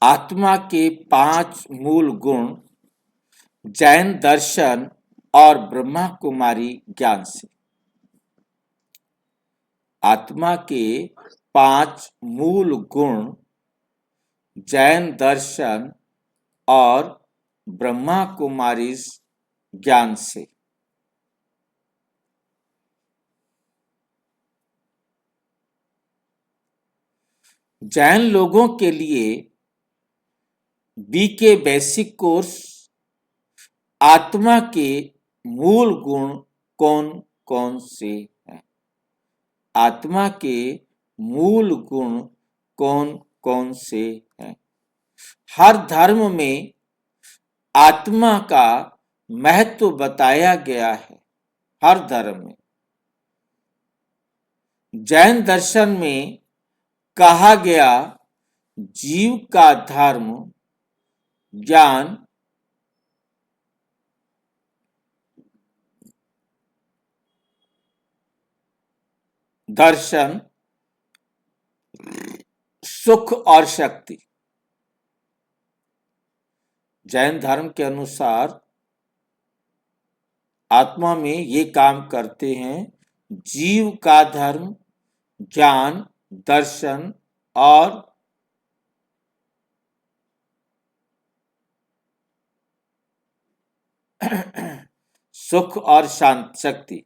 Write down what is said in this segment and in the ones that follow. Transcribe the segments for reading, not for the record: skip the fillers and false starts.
आत्मा के 5 मूल गुण जैन दर्शन और ब्रह्मा कुमारी ज्ञान से। आत्मा के 5 मूल गुण जैन दर्शन और ब्रह्मा कुमारी ज्ञान से। जैन लोगों के लिए बीके बेसिक कोर्स आत्मा के मूल गुण कौन कौन से हैं? आत्मा के मूल गुण कौन कौन से हैं? हर धर्म में आत्मा का महत्व बताया गया है। हर धर्म में जैन दर्शन में कहा गया जीव का धर्म ज्ञान दर्शन सुख और शक्ति। जैन धर्म के अनुसार आत्मा में ये काम करते हैं जीव का धर्म ज्ञान दर्शन और सुख और शांत शक्ति।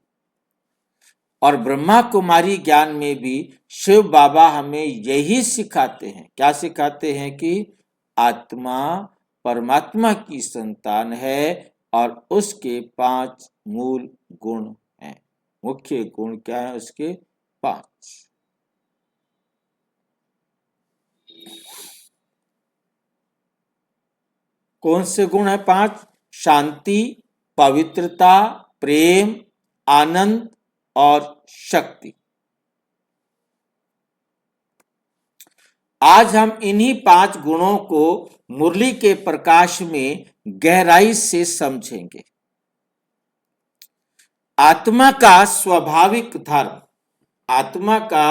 और ब्रह्मा कुमारी ज्ञान में भी शिव बाबा हमें यही सिखाते हैं। क्या सिखाते हैं? कि आत्मा परमात्मा की संतान है और उसके 5 मूल गुण हैं। मुख्य गुण क्या है उसके? 5। कौन से गुण है 5? शांति, पवित्रता, प्रेम, आनंद और शक्ति। आज हम इन्हीं 5 गुणों को मुरली के प्रकाश में गहराई से समझेंगे। आत्मा का स्वाभाविक धर्म। आत्मा का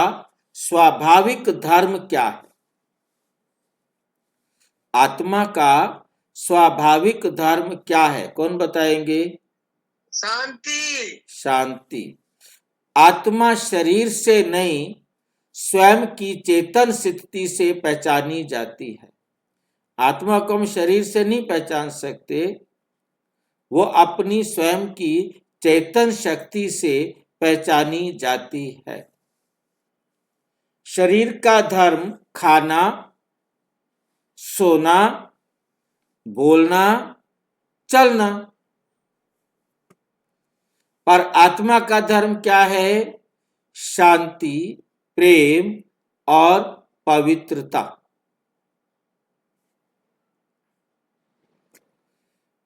स्वाभाविक धर्म क्या है? आत्मा का स्वाभाविक धर्म क्या है? कौन बताएंगे? शांति। शांति। आत्मा शरीर से नहीं स्वयं की चेतन स्थिति से पहचानी जाती है। आत्मा को हम शरीर से नहीं पहचान सकते, वो अपनी स्वयं की चेतन शक्ति से पहचानी जाती है। शरीर का धर्म खाना, सोना, बोलना, चलना। पर आत्मा का धर्म क्या है? शांति, प्रेम और पवित्रता।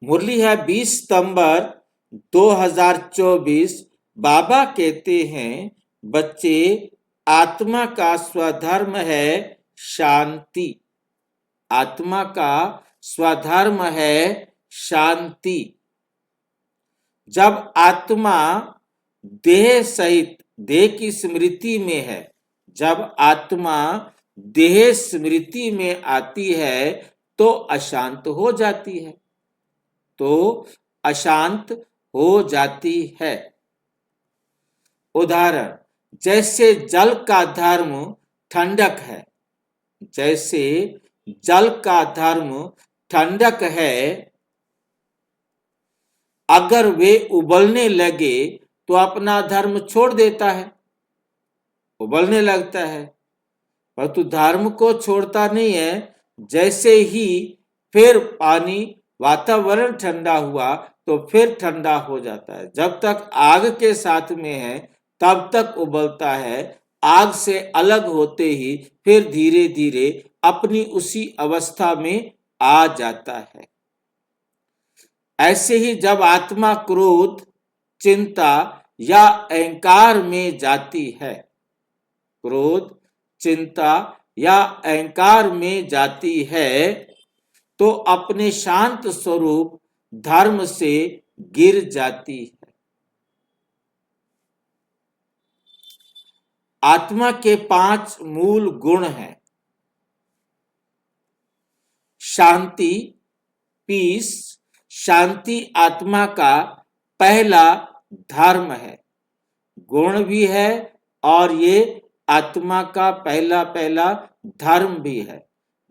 मुरली है 20 सितंबर 2024। बाबा कहते हैं बच्चे, आत्मा का स्वधर्म है शांति। आत्मा का स्वधर्म है शांति। जब आत्मा देह सहित, देह की स्मृति में है, जब आत्मा देह स्मृति में आती है तो अशांत हो जाती है, तो अशांत हो जाती है। उदाहरण, जैसे जल का धर्म ठंडक है, जैसे जल का धर्म ठंडक है, अगर वे उबलने लगे तो अपना धर्म छोड़ देता है, उबलने लगता है, परंतु धर्म को छोड़ता नहीं है। जैसे ही फिर पानी, वातावरण ठंडा हुआ तो फिर ठंडा हो जाता है। जब तक आग के साथ में है तब तक उबलता है, आग से अलग होते ही फिर धीरे धीरे अपनी उसी अवस्था में आ जाता है। ऐसे ही जब आत्मा क्रोध, चिंता या अहंकार में जाती है, क्रोध, चिंता या अहंकार में जाती है तो अपने शांत स्वरूप धर्म से गिर जाती है। आत्मा के 5 मूल गुण हैं। शांति, पीस, शांति आत्मा का पहला धर्म है, गुण भी है और ये आत्मा का पहला धर्म भी है।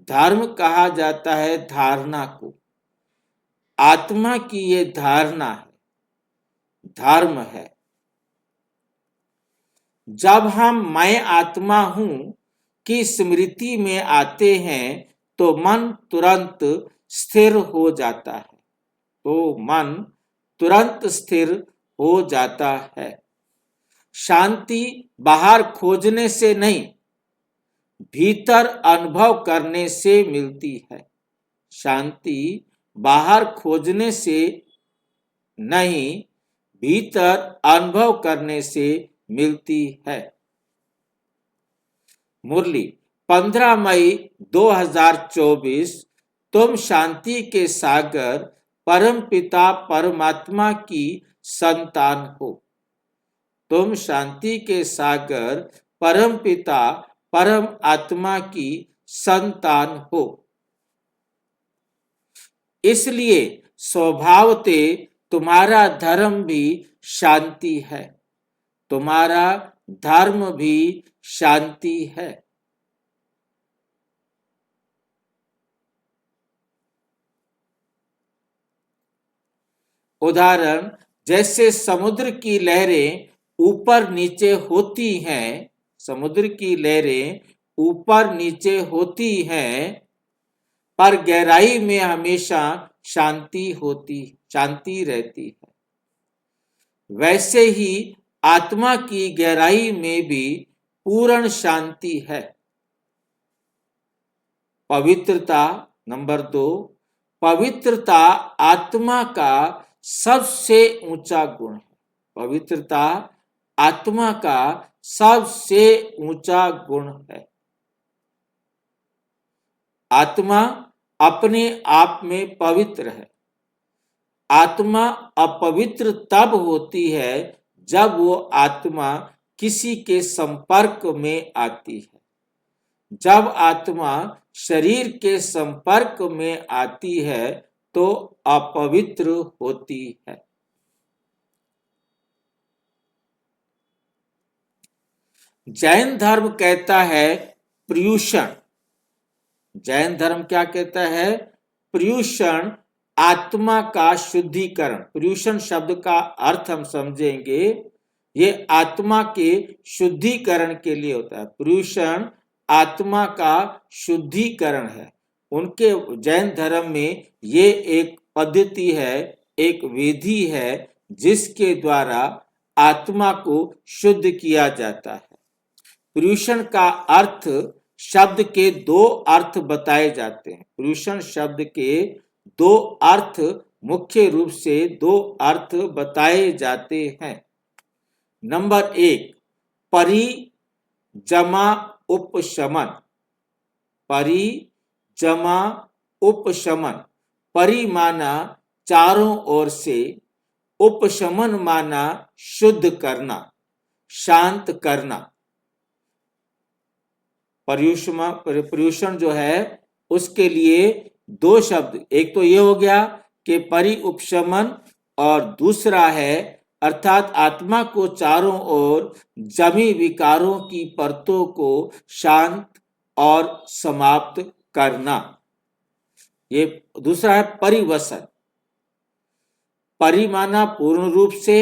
धर्म कहा जाता है धारणा को, आत्मा की ये धारणा है, धर्म है। जब हम मैं आत्मा हूं की स्मृति में आते हैं तो मन तुरंत स्थिर हो जाता है, तो मन तुरंत स्थिर हो जाता है। शांति बाहर खोजने से नहीं, भीतर अनुभव करने से मिलती है। शांति बाहर खोजने से नहीं, भीतर अनुभव करने से मिलती है। मुरली 15 मई 2024। तुम शांति के सागर परम पिता परमात्मा की संतान हो। तुम शांति के सागर परम पिता परम आत्मा की संतान हो। इसलिए स्वभावते तुम्हारा धर्म भी शांति है, तुम्हारा धर्म भी शांति है। उदाहरण, जैसे समुद्र की लहरें ऊपर नीचे होती हैं, समुद्र की लहरें ऊपर नीचे होती हैं, पर गहराई में हमेशा शांति रहती है। वैसे ही आत्मा की गहराई में भी पूर्ण शांति है। पवित्रता नंबर 2, पवित्रता आत्मा का सबसे ऊंचा गुण है। पवित्रता आत्मा का सबसे ऊंचा गुण है। आत्मा अपने आप में पवित्र है। आत्मा अपवित्र तब होती है जब वो आत्मा किसी के संपर्क में आती है। जब आत्मा शरीर के संपर्क में आती है तो अपवित्र होती है। जैन धर्म कहता है पर्युषण। जैन धर्म क्या कहता है? पर्युषण आत्मा का शुद्धिकरण। पर्युषण शब्द का अर्थ हम समझेंगे, ये आत्मा के शुद्धिकरण के लिए होता है। पर्युषण आत्मा का शुद्धिकरण है। उनके जैन धर्म में ये एक पद्धति है, एक विधि है जिसके द्वारा आत्मा को शुद्ध किया जाता है। पर्युषण का अर्थ शब्द के 2 अर्थ बताए जाते हैं। पर्युषण शब्द के 2 अर्थ, मुख्य रूप से 2 अर्थ बताए जाते हैं। नंबर 1, परिजमा उपशमन। परिजमा उपशमन। परि माना चारों ओर से, उपशमन माना शुद्ध करना, शांत करना। पर्युषण जो है उसके लिए 2 शब्द, एक तो ये हो गया कि परि उपशमन, और दूसरा है अर्थात आत्मा को चारों ओर जमी विकारों की परतों को शांत और समाप्त करना। ये दूसरा है परिवसन। परि माना पूर्ण रूप से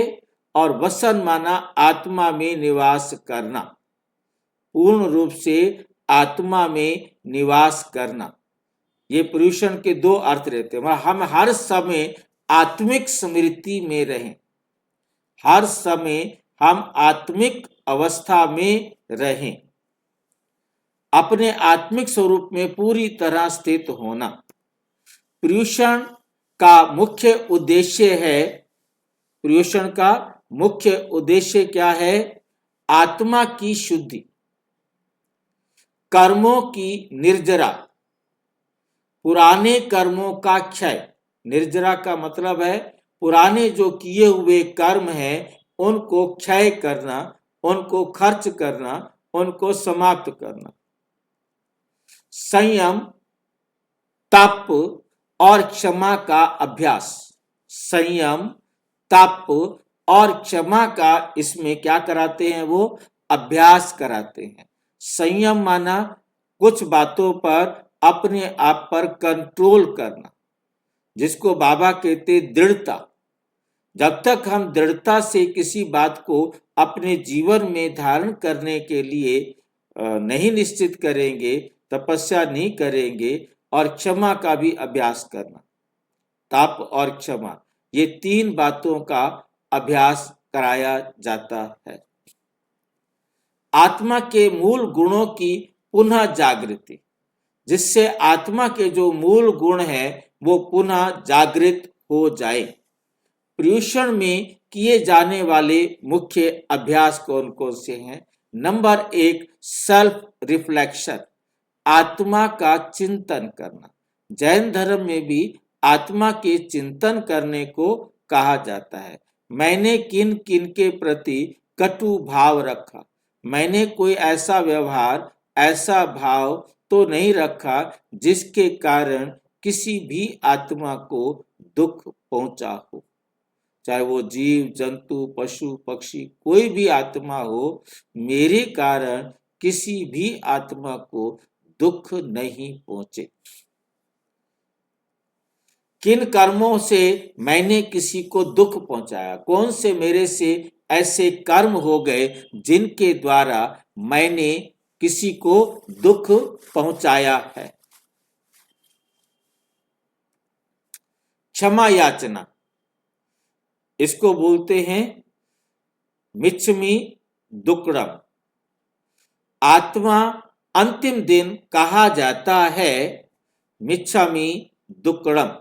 और वसन माना आत्मा में निवास करना, पूर्ण रूप से आत्मा में निवास करना। ये पर्युषण के 2 अर्थ रहते हैं। हम हर समय आत्मिक स्मृति में रहें, हर समय हम आत्मिक अवस्था में रहें, अपने आत्मिक स्वरूप में पूरी तरह स्थित होना। पर्युषण का मुख्य उद्देश्य है, पर्युषण का मुख्य उद्देश्य क्या है? आत्मा की शुद्धि, कर्मों की निर्जरा, पुराने कर्मों का क्षय। निर्जरा का मतलब है पुराने जो किए हुए कर्म हैं उनको क्षय करना, उनको खर्च करना, उनको समाप्त करना। संयम तप और क्षमा का अभ्यास। संयम, तप और क्षमा का इसमें क्या कराते हैं? वो अभ्यास कराते हैं। संयम माना कुछ बातों पर अपने आप पर कंट्रोल करना, जिसको बाबा कहते दृढ़ता। जब तक हम दृढ़ता से किसी बात को अपने जीवन में धारण करने के लिए नहीं निश्चित करेंगे, तपस्या नहीं करेंगे, और क्षमा का भी अभ्यास करना, तप और क्षमा, ये तीन बातों का अभ्यास कराया जाता है। आत्मा के मूल गुणों की पुनः जागृति, जिससे आत्मा के जो मूल गुण हैं वो पुनः जागृत हो जाए। पर्युषण में किए जाने वाले मुख्य अभ्यास कौन कौन से हैं? नंबर 1, सेल्फ रिफ्लेक्शन, आत्मा का चिंतन करना। जैन धर्म में भी आत्मा के चिंतन करने को कहा जाता है। मैंने किन किन के प्रति कटु भाव रखा, मैंने कोई ऐसा व्यवहार, ऐसा भाव तो नहीं रखा जिसके कारण किसी भी आत्मा को दुख पहुंचा हो। चाहे वो जीव जंतु पशु पक्षी कोई भी आत्मा हो, मेरे कारण किसी भी आत्मा को दुख नहीं पहुंचे। किन कर्मों से मैंने किसी को दुख पहुंचाया, कौन से मेरे से ऐसे कर्म हो गए जिनके द्वारा मैंने किसी को दुख पहुंचाया है। क्षमा याचना, इसको बोलते हैं मिच्छमि दुक्कडम। आत्मा अंतिम दिन कहा जाता है मिच्छामि दुक्कडम।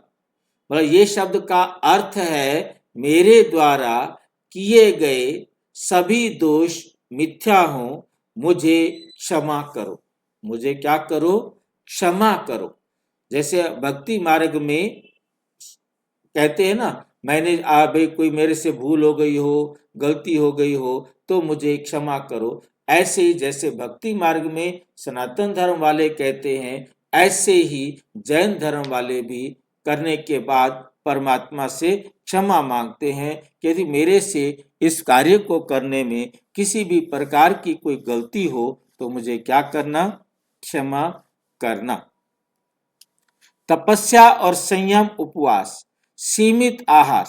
मतलब ये शब्द का अर्थ है मेरे द्वारा किए गए सभी दोष मिथ्या हो, मुझे क्षमा करो। मुझे क्या करो? क्षमा करो। जैसे भक्ति मार्ग में कहते हैं ना, मैंने भाई कोई मेरे से भूल हो गई हो, गलती हो गई हो तो मुझे क्षमा करो। ऐसे ही जैसे भक्ति मार्ग में सनातन धर्म वाले कहते हैं, ऐसे ही जैन धर्म वाले भी करने के बाद परमात्मा से क्षमा मांगते हैं कि यदि मेरे से इस कार्य को करने में किसी भी प्रकार की कोई गलती हो तो मुझे क्या करना? क्षमा करना। तपस्या और संयम, उपवास, सीमित आहार।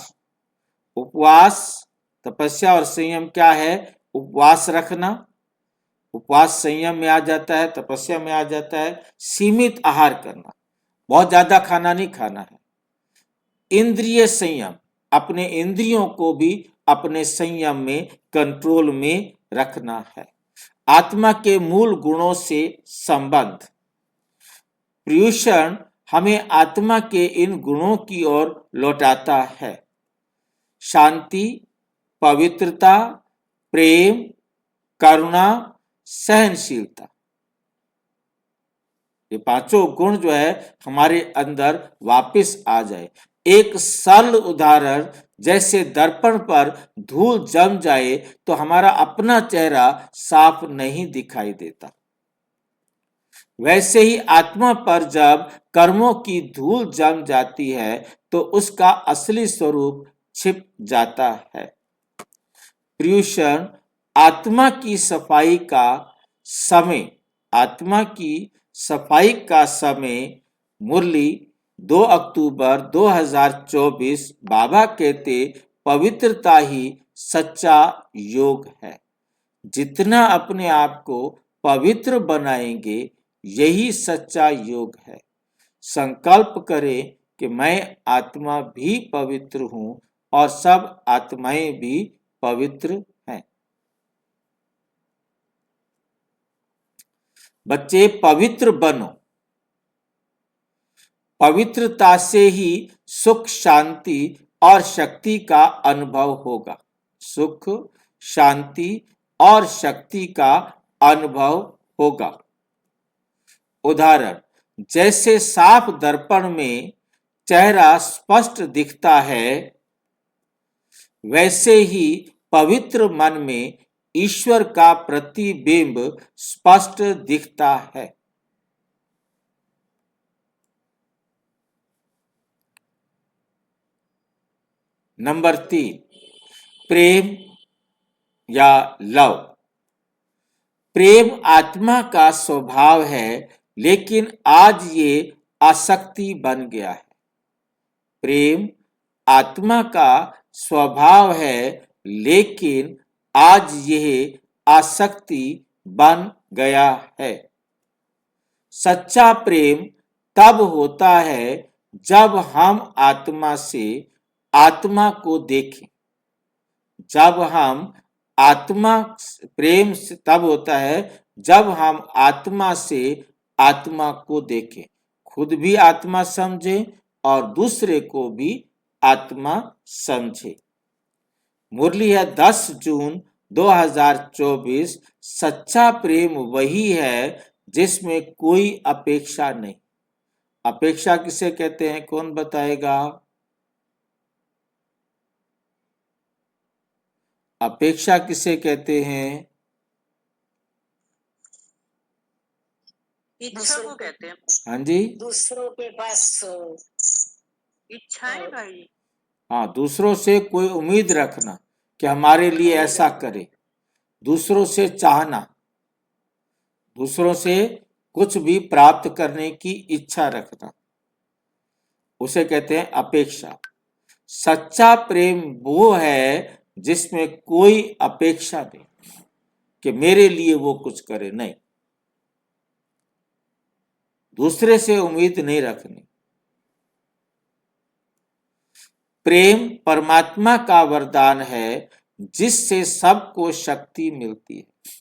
उपवास, तपस्या और संयम क्या है? उपवास रखना, उपवास संयम में आ जाता है, तपस्या में आ जाता है। सीमित आहार करना, बहुत ज्यादा खाना नहीं खाना है। इंद्रिय संयम, अपने इंद्रियों को भी अपने संयम में, कंट्रोल में रखना है। आत्मा के मूल गुणों से संबंध। पर्युषण हमें आत्मा के इन गुणों की ओर लौटाता है। शांति, पवित्रता, प्रेम, करुणा, सहनशीलता, ये पांचों गुण जो है हमारे अंदर वापस आ जाए। एक सरल उदाहरण, जैसे दर्पण पर धूल जम जाए तो हमारा अपना चेहरा साफ नहीं दिखाई देता, वैसे ही आत्मा पर जब कर्मों की धूल जम जाती है तो उसका असली स्वरूप छिप जाता है। पर्युषण आत्मा की सफाई का समय, आत्मा की सफाई का समय। मुरली 2 अक्टूबर 2024। बाबा कहते पवित्रता ही सच्चा योग है। जितना अपने आप को पवित्र बनाएंगे यही सच्चा योग है। संकल्प करें कि मैं आत्मा भी पवित्र हूं और सब आत्माएं भी पवित्र हैं। बच्चे पवित्र बनो। पवित्रता से ही सुख, शांति और शक्ति का अनुभव होगा। सुख, शांति और शक्ति का अनुभव होगा। उदाहरण, जैसे साफ दर्पण में चेहरा स्पष्ट दिखता है, वैसे ही पवित्र मन में ईश्वर का प्रतिबिंब स्पष्ट दिखता है। नंबर 3, प्रेम या लव। प्रेम आत्मा का स्वभाव है, लेकिन आज ये आसक्ति बन गया है। प्रेम आत्मा का स्वभाव है, लेकिन आज यह आसक्ति बन गया है। सच्चा प्रेम तब होता है जब हम आत्मा से आत्मा को देखें। जब हम आत्मा प्रेम से तब होता है जब हम आत्मा से आत्मा को देखें, खुद भी आत्मा समझे और दूसरे को भी आत्मा समझे। मुरली है 10 जून 2024। सच्चा प्रेम वही है जिसमें कोई अपेक्षा नहीं। अपेक्षा किसे कहते हैं, कौन बताएगा? अपेक्षा किसे कहते हैं? इच्छा को कहते हैं। हाँ जी, दूसरों के पास इच्छाएं भाई। हाँ, दूसरों से कोई उम्मीद रखना कि हमारे लिए ऐसा करे, दूसरों से चाहना, दूसरों से कुछ भी प्राप्त करने की इच्छा रखना, उसे कहते हैं अपेक्षा। सच्चा प्रेम वो है जिसमें कोई अपेक्षा नहीं कि मेरे लिए वो कुछ करे, नहीं, दूसरे से उम्मीद नहीं रखनी। प्रेम परमात्मा का वरदान है जिससे सबको शक्ति मिलती है,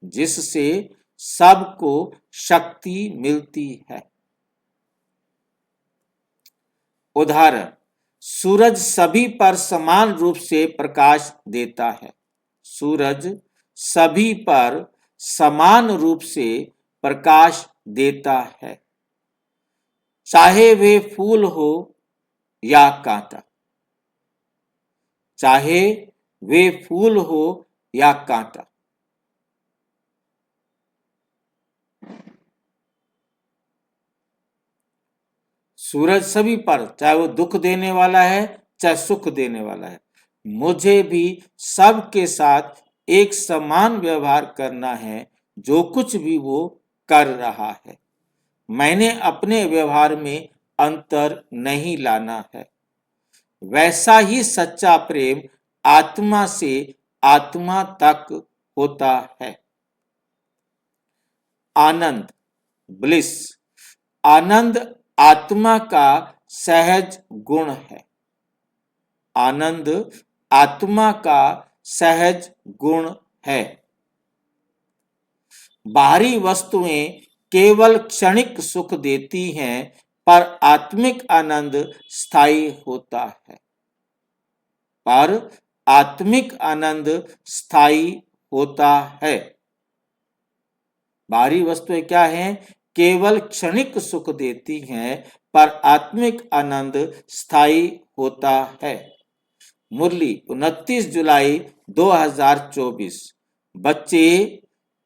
जिससे सबको शक्ति मिलती है। उदाहरण, सूरज सभी पर समान रूप से प्रकाश देता है। सूरज सभी पर समान रूप से प्रकाश देता है, चाहे वे फूल हो या कांटा, चाहे वे फूल हो या कांटा। सूरज सभी पर, चाहे वो दुख देने वाला है चाहे सुख देने वाला है, मुझे भी सबके साथ एक समान व्यवहार करना है जो कुछ भी वो कर रहा है। मैंने अपने व्यवहार में अंतर नहीं लाना है। वैसा ही सच्चा प्रेम आत्मा से आत्मा तक होता है। आनंद, ब्लिस। आनंद आत्मा का सहज गुण है। आनंद आत्मा का सहज गुण है। बाहरी वस्तुएं केवल क्षणिक सुख देती हैं, पर आत्मिक आनंद स्थायी होता है। पर आत्मिक आनंद स्थायी होता है। बाहरी वस्तुएं क्या हैं? केवल क्षणिक सुख देती हैं, पर आत्मिक आनंद स्थायी होता है। मुरली 29 जुलाई 2024। बच्चे,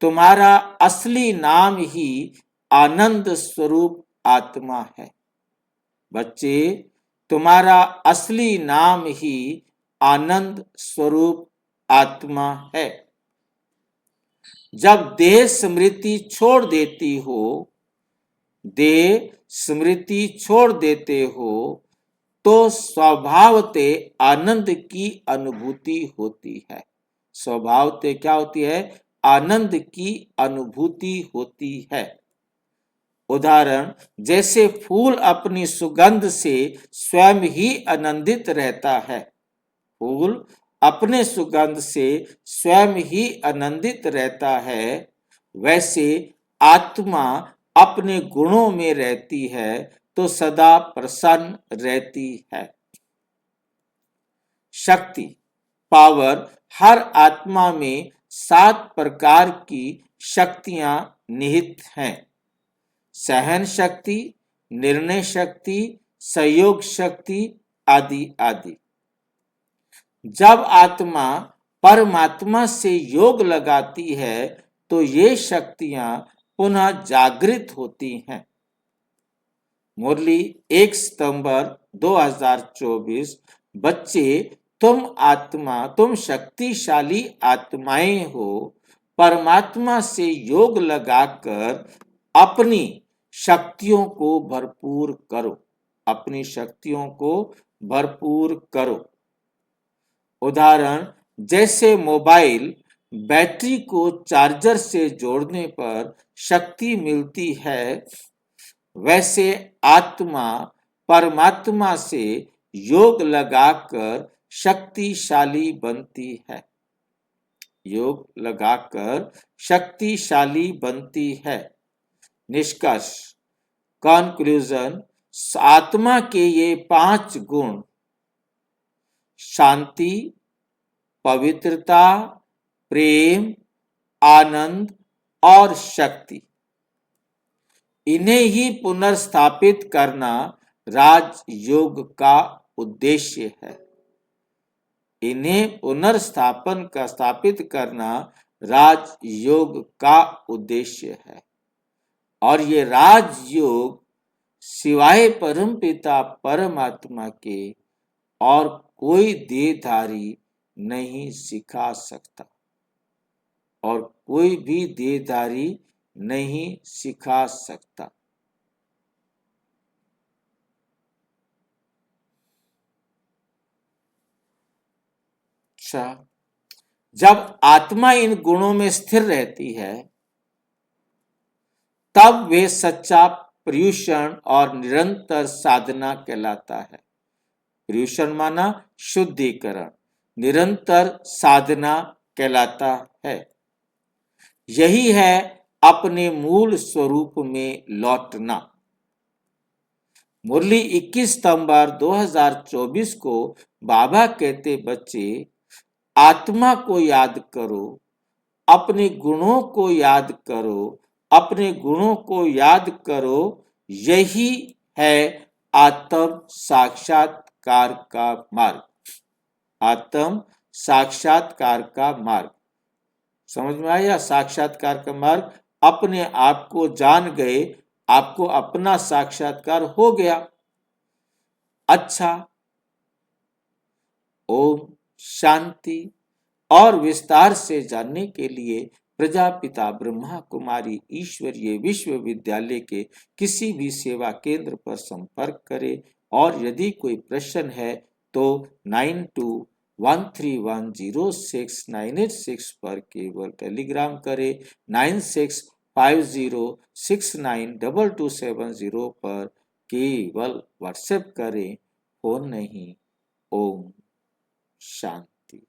तुम्हारा असली नाम ही आनंद स्वरूप आत्मा है। बच्चे, तुम्हारा असली नाम ही आनंद स्वरूप आत्मा है। जब देह स्मृति छोड़ देती हो, देह स्मृति छोड़ देते हो, तो स्वभावतः आनंद की अनुभूति होती है। स्वभावतः क्या होती है? आनंद की अनुभूति होती है। उदाहरण, जैसे फूल अपनी सुगंध से स्वयं ही आनंदित रहता है। फूल अपने सुगंध से स्वयं ही आनंदित रहता है, वैसे आत्मा अपने गुणों में रहती है तो सदा प्रसन्न रहती है। शक्ति, पावर। हर आत्मा में 7 प्रकार की शक्तियां निहित हैं। सहन शक्ति, निर्णय शक्ति, सहयोग शक्ति आदि आदि। जब आत्मा परमात्मा से योग लगाती है तो ये शक्तियां पुनः जागृत होती हैं। मुरली 1 सितंबर 2024। बच्चे, तुम शक्तिशाली आत्माएं हो। परमात्मा से योग लगाकर अपनी शक्तियों को भरपूर करो, अपनी शक्तियों को भरपूर करो। उदाहरण, जैसे मोबाइल बैटरी को चार्जर से जोड़ने पर शक्ति मिलती है, वैसे आत्मा परमात्मा से योग लगाकर शक्तिशाली बनती है, योग लगाकर शक्तिशाली बनती है। निष्कर्ष, कंक्लूजन, आत्मा के ये 5 गुण शांति, पवित्रता, प्रेम, आनंद और शक्ति, इन्हें ही पुनर्स्थापित करना राजयोग का उद्देश्य है। इन्हें स्थापित करना राजयोग का उद्देश्य है। और ये राजयोग सिवाय परमपिता परमात्मा के और कोई देहधारी नहीं सिखा सकता, और कोई भी देहधारी नहीं सिखा सकता। अच्छा, जब आत्मा इन गुणों में स्थिर रहती है, तब वे सच्चा पर्युषण और निरंतर साधना कहलाता है। पर्युषण माना शुद्धिकरण, निरंतर साधना कहलाता है। यही है अपने मूल स्वरूप में लौटना। मुरली 21 सितंबर 2024 को बाबा कहते, बच्चे, आत्मा को याद करो, अपने गुणों को याद करो, अपने गुणों को याद करो, यही है आत्म साक्षात्कार का मार्ग, आत्म साक्षात्कार का मार्ग। समझ में आया? साक्षात्कार का मार्ग, अपने आप को जान गए, आपको अपना साक्षात्कार हो गया। अच्छा, ओम शांति। और विस्तार से जानने के लिए प्रजापिता ब्रह्मा कुमारी ईश्वरीय विश्वविद्यालय के किसी भी सेवा केंद्र पर संपर्क करें। और यदि कोई प्रश्न है तो 9213106986 पर केवल टेलीग्राम करें, 9650692270 पर केवल व्हाट्सएप करें, फोन नहीं। ओम शांति।